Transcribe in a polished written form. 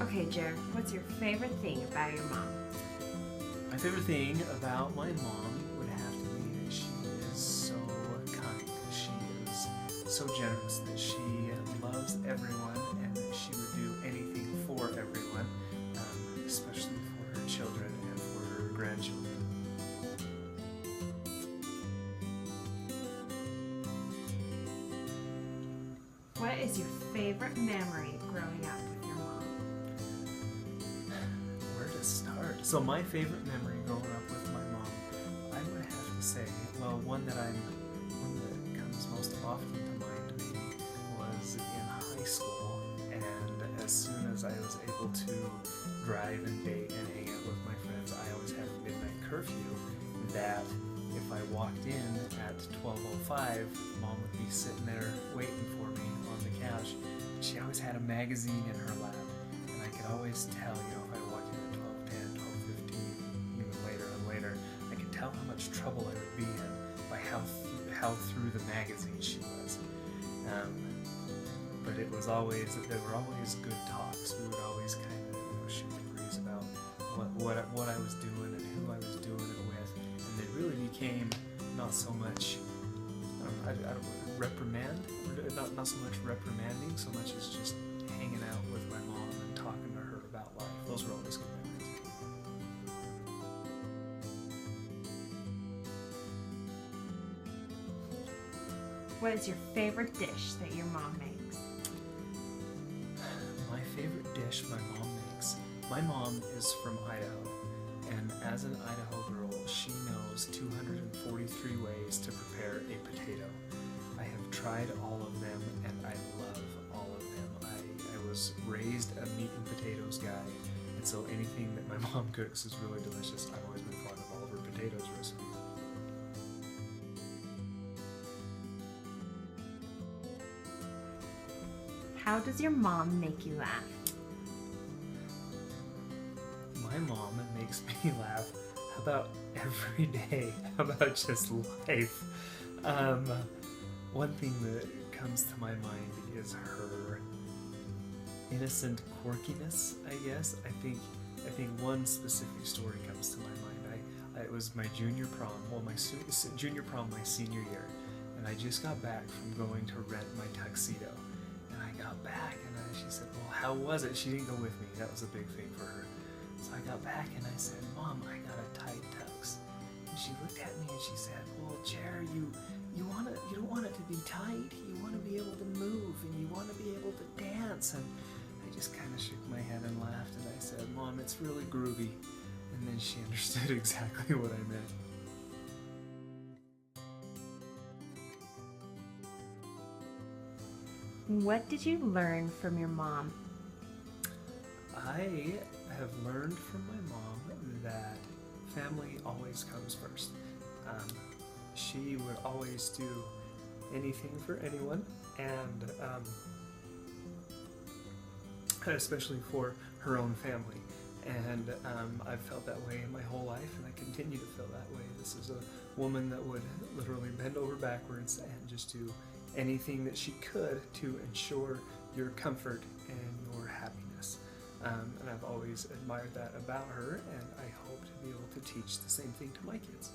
Okay, Jer, what's your favorite thing about your mom? My favorite thing about my mom would have to be that she is so kind. She is so generous, that she loves everyone, and that she would do anything for everyone, especially for her children and for her grandchildren. What is your favorite memory growing up with your mom? Where to start? So my favorite memory growing up with my mom, I would have to say, well, one that comes most often to mind to me was in high school, and as soon as I was able to drive and date and hang out with my friends, I always had a midnight curfew that if I walked in at 12:05, Mom would be sitting there waiting for me on the couch. She always had a magazine in her lap, and I could always tell, if I walked in at 12:10, 12:15, even later and later, I could tell how much trouble I would be in by how through the magazine she was. But there were always good talks. We would always kind of shoot the breeze about what I was doing and who I was doing it with, and it really became not so much I don't know, not so much reprimanding, so much as just hanging out with my mom and talking to her about life. Those were always good memories. What is your favorite dish that your mom makes? My favorite dish my mom makes. My mom is from Idaho, and as an Idaho girl, she knows 243 ways to prepare a potato. I have tried all of them, and I love all of them. I was raised a meat and potatoes guy, and so anything that my mom cooks is really delicious. I've always been fond of all of her potatoes recipes. How does your mom make you laugh? My mom makes me laugh about every day, about just life. One thing that comes to my mind is her innocent quirkiness, I guess. I think one specific story comes to my mind. It was my junior prom, junior prom my senior year, and I just got back from going to rent my tuxedo. And I got back, and she said, well, how was it? She didn't go with me. That was a big thing for her. So I got back, and I said, Mom, I got a tight tux. And she looked at me, and she said, well, Jer, you don't want it to be tight. You want to be able to move, and you want to be able to dance. And I just kind of shook my head and laughed, and I said, Mom, it's really groovy. And then she understood exactly what I meant. What did you learn from your mom? I have learned from my mom that family always comes first. She would always do anything for anyone, and especially for her own family. And I've felt that way my whole life, and I continue to feel that way. This is a woman that would literally bend over backwards and just do anything that she could to ensure your comfort and your happiness. And I've always admired that about her, and I hope to be able to teach the same thing to my kids.